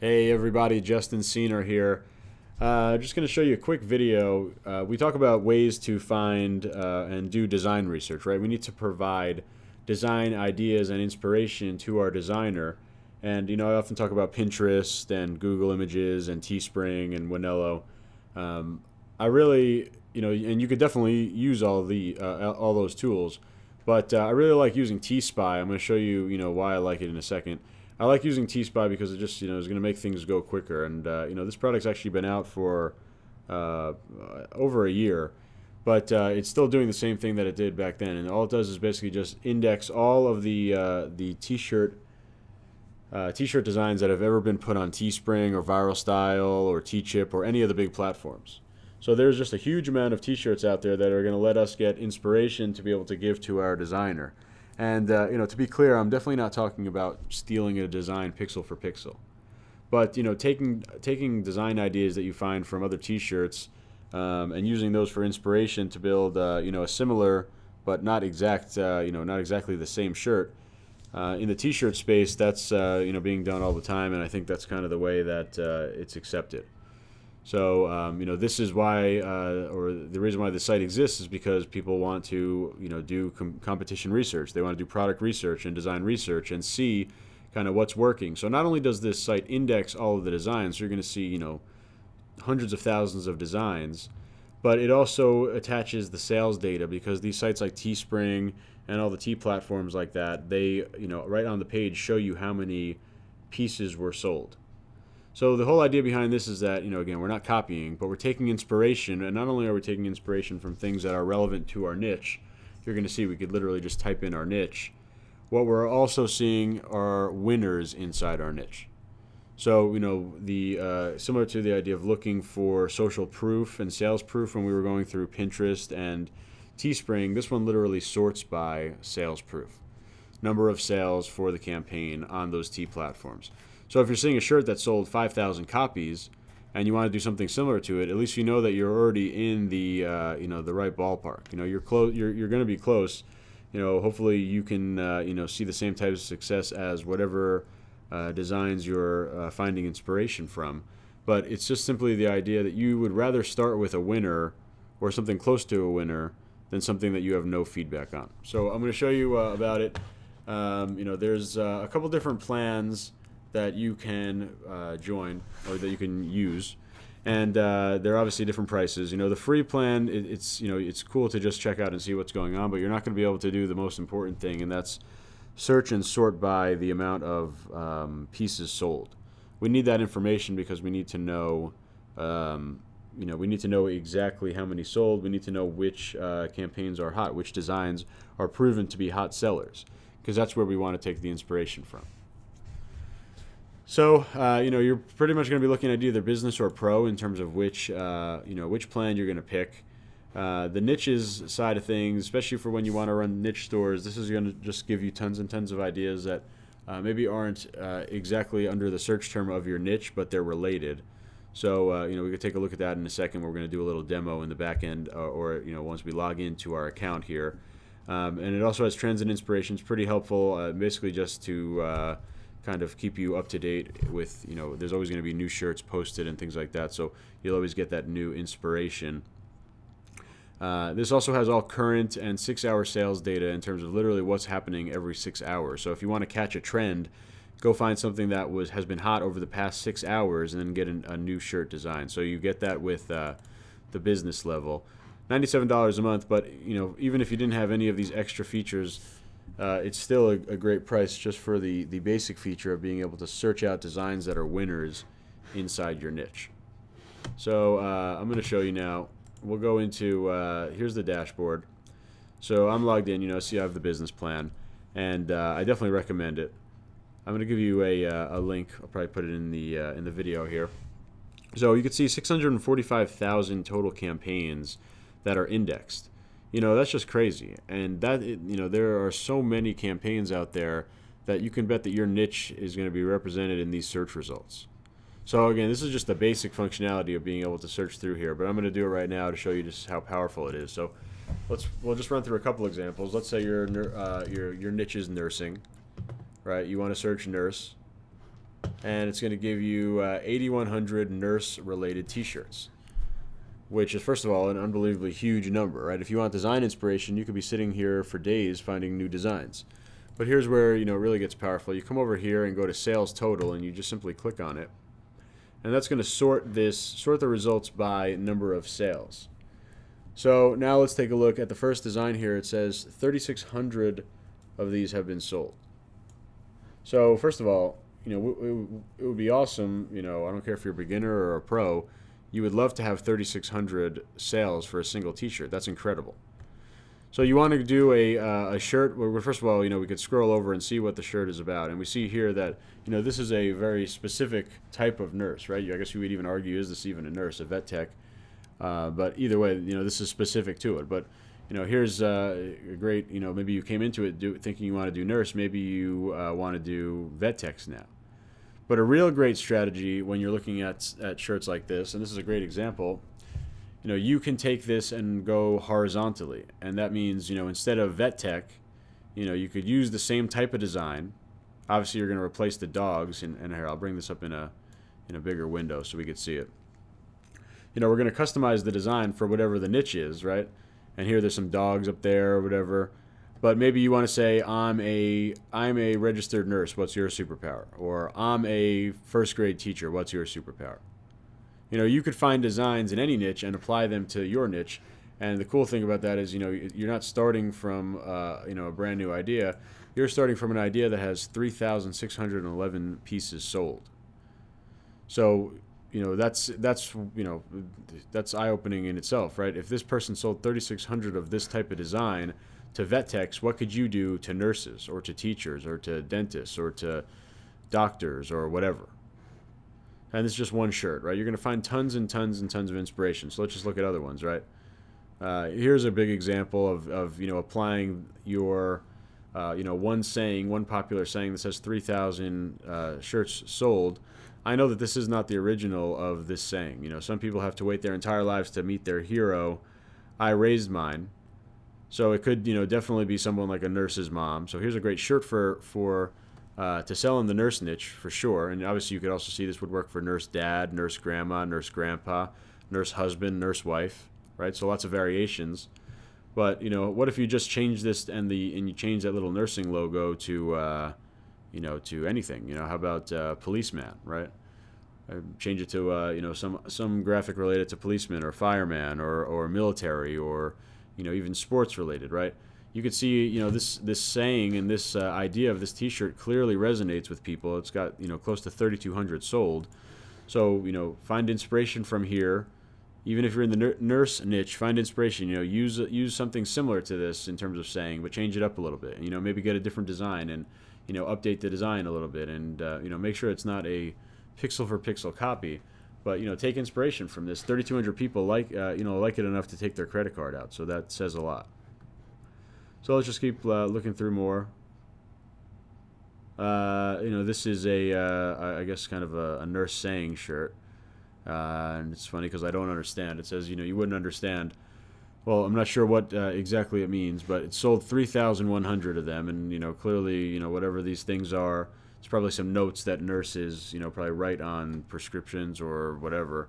Hey everybody, Justin Cener here. Just going to show you a quick video. We talk about ways to find and do design research, right? We need to provide design ideas and inspiration to our designer. And I often talk about Pinterest and Google Images and Teespring and Wanello. I really, and you could definitely use all those tools, but I really like using Teespy. I'm going to show you, why I like it in a second. I like using Teespy because it just, is going to make things go quicker. And this product's actually been out for over a year, but it's still doing the same thing that it did back then. And all it does is basically just index all of the t-shirt designs that have ever been put on Teespring or Viral Style or Teechip or any of the big platforms. So there's just a huge amount of t-shirts out there that are going to let us get inspiration to be able to give to our designer. And to be clear, I'm definitely not talking about stealing a design pixel for pixel, but taking design ideas that you find from other T-shirts and using those for inspiration to build a similar but not exactly the same shirt. In the T-shirt space, that's being done all the time, and I think that's kind of the way that it's accepted. So this is why, or the reason why the site exists is because people want to do competition research. They want to do product research and design research and see kind of what's working. So not only does this site index all of the designs, so you're going to see hundreds of thousands of designs, but it also attaches the sales data, because these sites like Teespring and all the T platforms like that, they right on the page show you how many pieces were sold. So the whole idea behind this is that, again, we're not copying, but we're taking inspiration, and not only are we taking inspiration from things that are relevant to our niche, you're going to see we could literally just type in our niche. What we're also seeing are winners inside our niche. So, similar to the idea of looking for social proof and sales proof when we were going through Pinterest and Teespring, this one literally sorts by sales proof. Number of sales for the campaign on those T platforms. So if you're seeing a shirt that sold 5,000 copies and you want to do something similar to it, at least you know that you're already in the the right ballpark. You're close. You're going to be close. Hopefully you can see the same type of success as whatever designs you're finding inspiration from. But it's just simply the idea that you would rather start with a winner or something close to a winner than something that you have no feedback on. So I'm going to show you about it. There's a couple different plans that you can join or that you can use, and they're obviously different prices. The free plan, it's cool to just check out and see what's going on, but you're not going to be able to do the most important thing, and that's search and sort by the amount of pieces sold. We need that information because we need to know we need to know exactly how many sold. We need to know which campaigns are hot, which designs are proven to be hot sellers, because that's where we want to take the inspiration from. So, you're pretty much going to be looking at either business or pro in terms of which plan you're going to pick. The niches side of things, especially for when you want to run niche stores, this is going to just give you tons and tons of ideas that maybe aren't exactly under the search term of your niche, but they're related. So, we could take a look at that in a second. We're going to do a little demo in the back end, or once we log into our account here. And it also has trends and inspirations, pretty helpful, basically just to kind of keep you up to date with, there's always going to be new shirts posted and things like that, so you'll always get that new inspiration. This also has all current and 6-hour sales data in terms of literally what's happening every 6 hours. So if you want to catch a trend, go find something that has been hot over the past 6 hours and then get a new shirt design. So you get that with the business level. $97 a month, but even if you didn't have any of these extra features, it's still a great price just for the basic feature of being able to search out designs that are winners inside your niche. So I'm going to show you now. We'll go into, here's the dashboard. So I'm logged in, see I have the business plan, and I definitely recommend it. I'm going to give you a link. I'll probably put it in the video here. So you can see 645,000 total campaigns that are indexed. That's just crazy. And that, there are so many campaigns out there that you can bet that your niche is going to be represented in these search results. So again, this is just the basic functionality of being able to search through here, but I'm going to do it right now to show you just how powerful it is. So we'll just run through a couple examples. Let's say your niche is nursing, right? You want to search nurse. and it's going to give you 8,100 nurse-related T-shirts, which is, first of all, an unbelievably huge number, right? If you want design inspiration, you could be sitting here for days finding new designs. But here's where, it really gets powerful. You come over here and go to sales total, and you just simply click on it. And that's going to sort the results by number of sales. So now let's take a look at the first design here. It says 3,600 of these have been sold. So first of all, it would be awesome, I don't care if you're a beginner or a pro, you would love to have 3,600 sales for a single t-shirt. That's incredible. So you want to do a shirt where, first of all, we could scroll over and see what the shirt is about. And we see here that, this is a very specific type of nurse, right? I guess you would even argue, is this even a nurse, a vet tech? But either way, this is specific to it. But, here's a great, maybe you came into it thinking you want to do nurse. Maybe you want to do vet techs now. But a real great strategy when you're looking at shirts like this, and this is a great example, you can take this and go horizontally. And that means, instead of vet tech, you could use the same type of design. Obviously, you're going to replace the dogs. And here, I'll bring this up in a bigger window so we could see it. We're going to customize the design for whatever the niche is, right? And here there's some dogs up there or whatever. But maybe you want to say, I'm a registered nurse, what's your superpower? Or I'm a first grade teacher, what's your superpower? You could find designs in any niche and apply them to your niche. And the cool thing about that is, you're not starting from, a brand new idea. You're starting from an idea that has 3,611 pieces sold. So, that's eye-opening in itself, right? If this person sold 3,600 of this type of design to vet techs, what could you do to nurses or to teachers or to dentists or to doctors or whatever? And this is just one shirt, right? You're going to find tons and tons and tons of inspiration. So let's just look at other ones, right? Here's a big example of applying your one popular saying that says 3,000 shirts sold. I know that this is not the original of this saying. Some people have to wait their entire lives to meet their hero. I raised mine. So it could, definitely be someone like a nurse's mom. So here's a great shirt for to sell in the nurse niche for sure. And obviously you could also see this would work for nurse dad, nurse grandma, nurse grandpa, nurse husband, nurse wife, right? So lots of variations. But, what if you just change this and you change that little nursing logo to, to anything? How about policeman, right? Change it to, some graphic related to policeman or fireman or military or, even sports related, right? You could see, this saying and this idea of this T-shirt clearly resonates with people. It's got, close to 3,200 sold. So, find inspiration from here. Even if you're in the nurse niche, find inspiration. Use something similar to this in terms of saying, but change it up a little bit. Maybe get a different design and, update the design a little bit and, make sure it's not a pixel for pixel copy. But take inspiration from this. 3,200 people like it enough to take their credit card out. So that says a lot. So let's just keep looking through more. This is I guess kind of a nurse saying shirt, and it's funny because I don't understand. It says you wouldn't understand. Well, I'm not sure what exactly it means, but it sold 3,100 of them, and clearly whatever these things are. It's probably some notes that nurses, probably write on prescriptions or whatever.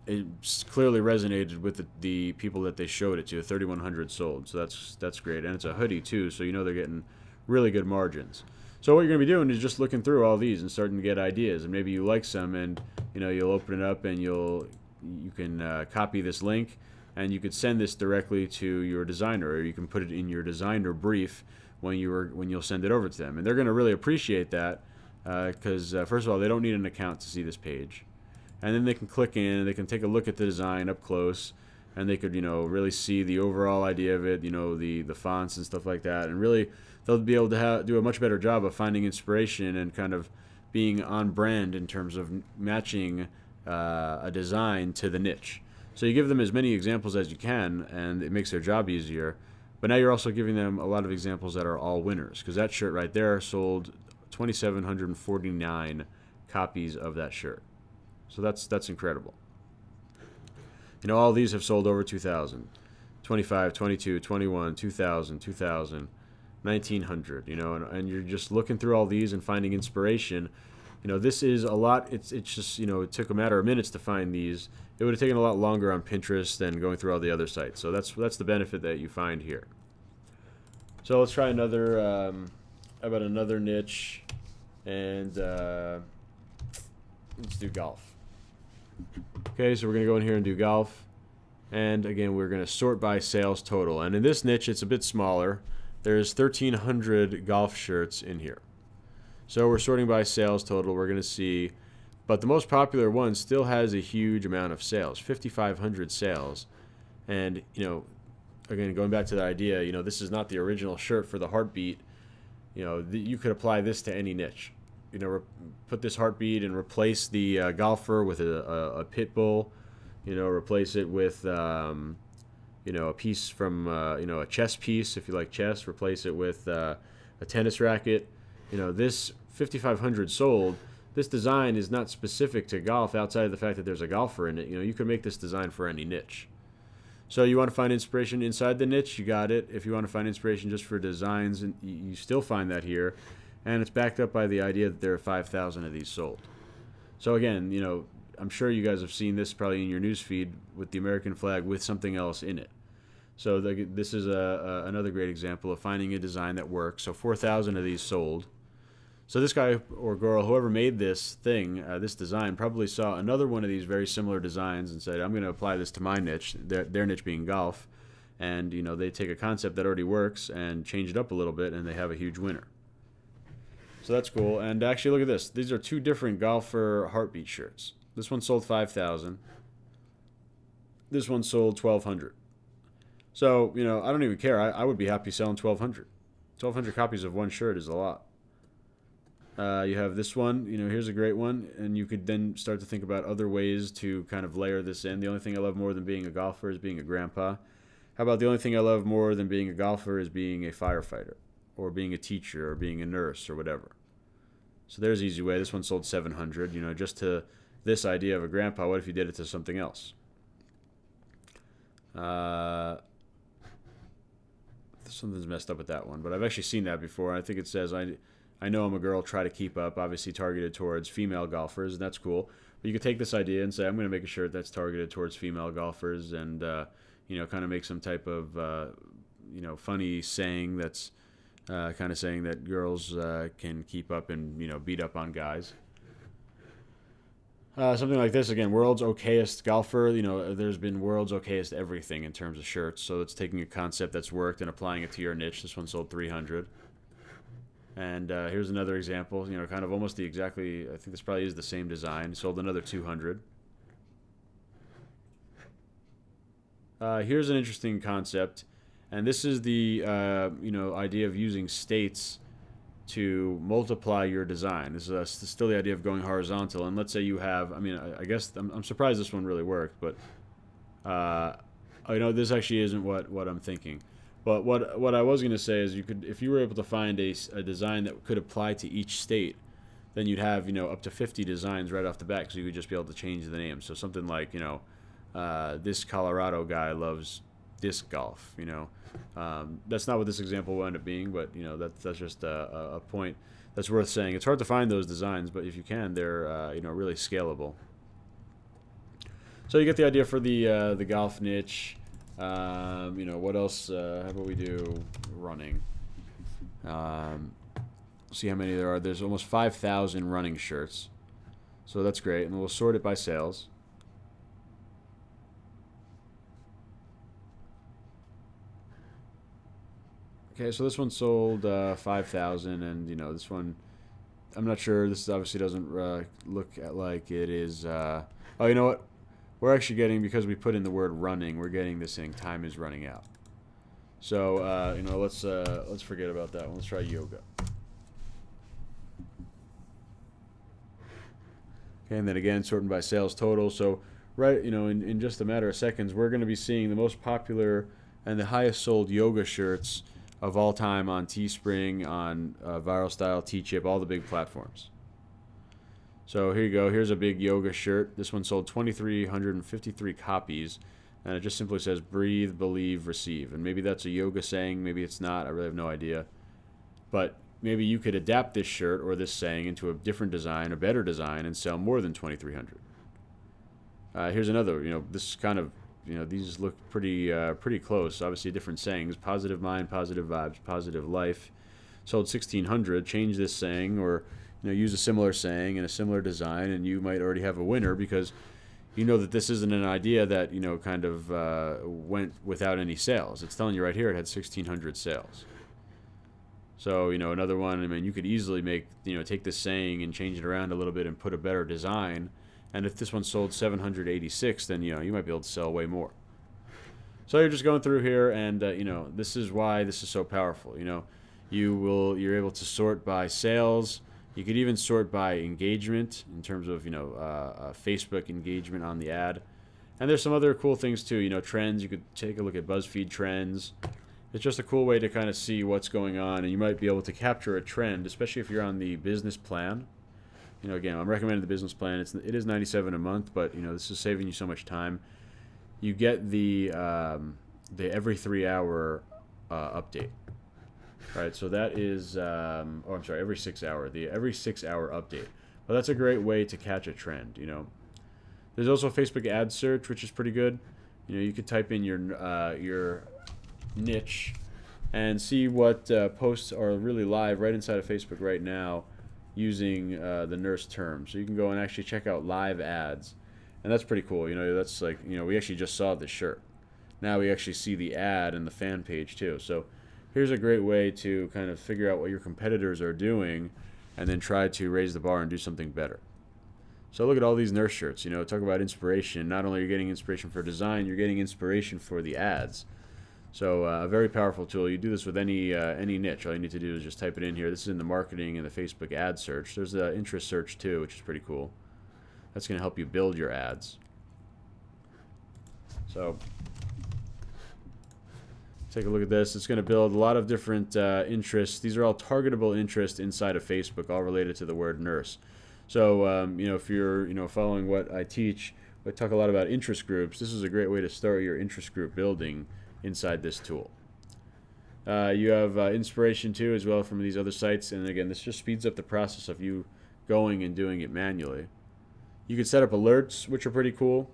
It clearly resonated with the people that they showed it to. 3,100 sold, so that's great. And it's a hoodie too, so they're getting really good margins. So what you're going to be doing is just looking through all these and starting to get ideas. And maybe you like some, and you'll open it up and you can copy this link, and you could send this directly to your designer, or you can put it in your designer brief when you'll send it over to them. And they're going to really appreciate that because first of all, they don't need an account to see this page, and then they can click in and they can take a look at the design up close, and they could really see the overall idea of it, the fonts and stuff like that, and really they'll be able to do a much better job of finding inspiration and kind of being on brand in terms of matching a design to the niche. So you give them as many examples as you can, and it makes their job easier. But now you're also giving them a lot of examples that are all winners, because that shirt right there sold 2,749 copies of that shirt. So that's incredible. All these have sold over 2,000. 25, 22, 21, 2,000, 2,000. $1,900. And you're just looking through all these and finding inspiration. This is a lot. It's just, it took a matter of minutes to find these. It would have taken a lot longer on Pinterest than going through all the other sites. So that's the benefit that you find here. So let's try another, how about another niche, and let's do golf. Okay, so we're going to go in here and do golf. And again, we're going to sort by sales total. And in this niche, it's a bit smaller. There's 1,300 golf shirts in here. So we're sorting by sales total. We're going to see, but the most popular one still has a huge amount of sales, 5,500 sales. And, again, going back to the idea, this is not the original shirt for the heartbeat. You could apply this to any niche. Put this heartbeat and replace the golfer with a pit bull. Replace it with, a piece from, a chess piece, if you like chess. Replace it with a tennis racket. This 5,500 sold. This design is not specific to golf outside of the fact that there's a golfer in it. You could make this design for any niche. So you want to find inspiration inside the niche, you got it. If you want to find inspiration just for designs, you still find that here. And it's backed up by the idea that there are 5,000 of these sold. So again, I'm sure you guys have seen this probably in your news feed with the American flag with something else in it. So this is another great example of finding a design that works. So 4,000 of these sold. So this guy or girl, whoever made this thing, this design, probably saw another one of these very similar designs and said, I'm going to apply this to my niche, their niche being golf. And, they take a concept that already works and change it up a little bit, and they have a huge winner. So that's cool. And actually, look at this. These are two different golfer heartbeat shirts. This one sold 5,000. This one sold 1,200. So, I don't even care. I would be happy selling 1,200. 1,200 copies of one shirt is a lot. You have this one, here's a great one, and you could then start to think about other ways to kind of layer this in. The only thing I love more than being a golfer is being a grandpa. How about the only thing I love more than being a golfer is being a firefighter, or being a teacher, or being a nurse, or whatever. So there's an easy way. This one sold 700, just to this idea of a grandpa. What if you did it to something else? Something's messed up with that one, but I've actually seen that before. I think it says, I know I'm a girl, try to keep up, obviously targeted towards female golfers, and that's cool. But you could take this idea and say, I'm going to make a shirt that's targeted towards female golfers and, kind of make some type of, funny saying that's kind of saying that girls can keep up and, beat up on guys. Something like this, again, world's okayest golfer. There's been world's okayest everything in terms of shirts. So it's taking a concept that's worked and applying it to your niche. This one sold 300. And here's another example, kind of almost I think this probably is the same design. Sold another 200. Here's an interesting concept. And this is the, idea of using states to multiply your design. This is still the idea of going horizontal. And let's say you have, I guess I'm surprised this one really worked, but this actually isn't what I'm thinking. But what I was going to say is you could, if you were able to find a design that could apply to each state, then you'd have, up to 50 designs right off the bat, so you could just be able to change the name. So something like, this Colorado guy loves disc golf, That's not what this example will end up being, but, that's just a point that's worth saying. It's hard to find those designs, but if you can, they're, really scalable. So you get the idea for the golf niche. What else? How about we do running? See how many there are. There's almost 5,000 running shirts. So that's great. And we'll sort it by sales. Okay, so this one sold 5,000, and this one, I'm not sure. This obviously doesn't look like it is. Oh, you know what? We're actually getting, because we put in the word running, we're getting this thing, time is running out. So, let's forget about that one. Let's try yoga. Okay, and then again, sorting by sales total. So, right, in just a matter of seconds, we're going to be seeing the most popular and the highest sold yoga shirts of all time on Teespring, on Viral Style, Teechip, all the big platforms. So here you go. Here's a big yoga shirt. This one sold 2,353 copies, and it just simply says, breathe, believe, receive. And maybe that's a yoga saying, maybe it's not. I really have no idea. but maybe you could adapt this shirt or this saying into a different design, a better design, and sell more than 2,300. Here's another. This kind of, these look pretty close. Obviously, different sayings: positive mind, positive vibes, positive life. Sold 1,600. Change this saying, or use a similar saying and a similar design, and you might already have a winner, because you know that this isn't an idea that kind of went without any sales. It's telling you right here it had 1,600 sales. So another one. I mean, you could easily take this saying and change it around a little bit and put a better design. And if this one sold 786, then you might be able to sell way more. So you're just going through here, and this is why this is so powerful. You're able to sort by sales. You could even sort by engagement in terms of Facebook engagement on the ad. And there's some other cool things too. Trends. You could take a look at BuzzFeed trends. It's just a cool way to kind of see what's going on, and you might be able to capture a trend, especially if you're on the business plan. Again, I'm recommending the business plan. It is $97 a month, but this is saving you so much time. You get the every 3 hour update. Right, so that is every 6 hour. The every 6 hour update. Well, that's a great way to catch a trend. There's also Facebook ad search, which is pretty good. You could type in your niche and see what posts are really live right inside of Facebook right now, using the nurse term. So you can go and actually check out live ads, and that's pretty cool. That's like, we actually just saw this shirt. Now we actually see the ad and the fan page too. So here's a great way to kind of figure out what your competitors are doing, and then try to raise the bar and do something better. So look at all these nurse shirts. Talk about inspiration. Not only are you getting inspiration for design, you're getting inspiration for the ads. So a very powerful tool. You do this with any niche. All you need to do is just type it in here. This is in the marketing and the Facebook ad search. There's the interest search too, which is pretty cool. That's going to help you build your ads. So take a look at this. It's going to build a lot of different interests. These are all targetable interests inside of Facebook, all related to the word nurse. So if you're following what I teach, I talk a lot about interest groups. This is a great way to start your interest group building inside this tool. You have inspiration too as well from these other sites, and again, this just speeds up the process of you going and doing it manually. You can set up alerts, which are pretty cool,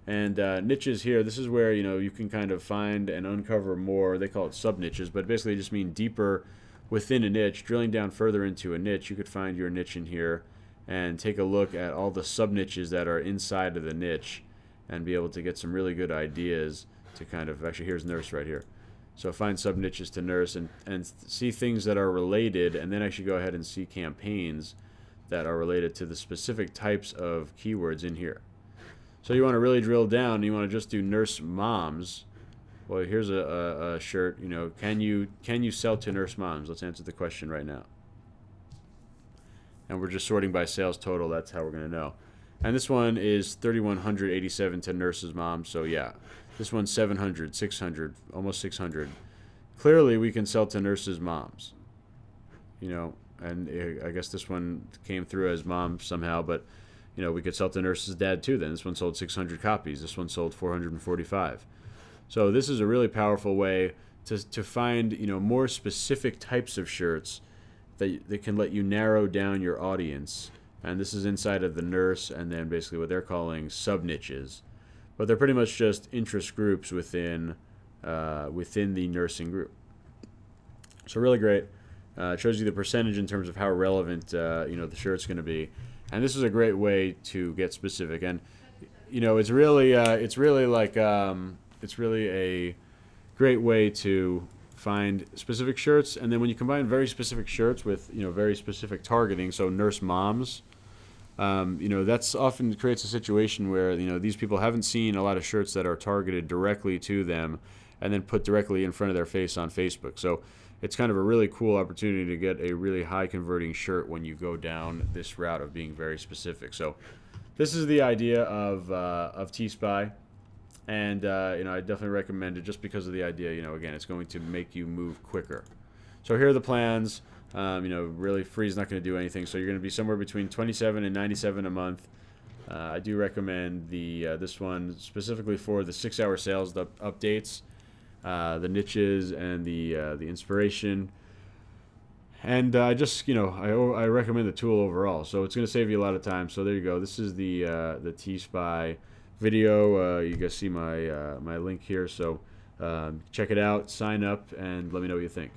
and niches here. This is where you can kind of find and uncover more. They call it sub niches, but basically just mean deeper within a niche, drilling down further into a niche. You could find your niche in here and take a look at all the sub niches that are inside of the niche, and be able to get some really good ideas to kind of, actually here's nurse right here. So find sub niches to nurse and see things that are related, and then actually go ahead and see campaigns that are related to the specific types of keywords in here. So you want to really drill down, you want to just do nurse moms. Well, here's a shirt, can you sell to nurse moms? Let's answer the question right now. And we're just sorting by sales total. That's how we're going to know. And this one is 3,187 to nurses moms. So yeah, this one's 700, 600, almost 600. Clearly, we can sell to nurses moms. And I guess this one came through as mom somehow, but we could sell to nurses dad too. Then this one sold 600 copies. This one sold 445. So this is a really powerful way to find more specific types of shirts that can let you narrow down your audience. And this is inside of the nurse, and then basically what they're calling sub niches, but they're pretty much just interest groups within the nursing group. So really great. It shows you the percentage in terms of how relevant the shirt's going to be, and this is a great way to get specific. And it's really a great way to find specific shirts, and then when you combine very specific shirts with very specific targeting, so nurse moms, that's often creates a situation where these people haven't seen a lot of shirts that are targeted directly to them and then put directly in front of their face on Facebook. So it's kind of a really cool opportunity to get a really high converting shirt when you go down this route of being very specific. So this is the idea of Teespy. And I definitely recommend it just because of the idea. Again, it's going to make you move quicker. So here are the plans. Really free is not going to do anything. So you're going to be somewhere between $27 and $97 a month. I do recommend this one specifically for the 6 hour sales updates, the niches, and the inspiration. And I just, I recommend the tool overall. So it's going to save you a lot of time. So there you go. This is the Teespy video. You guys see my link here. So check it out, sign up, and let me know what you think.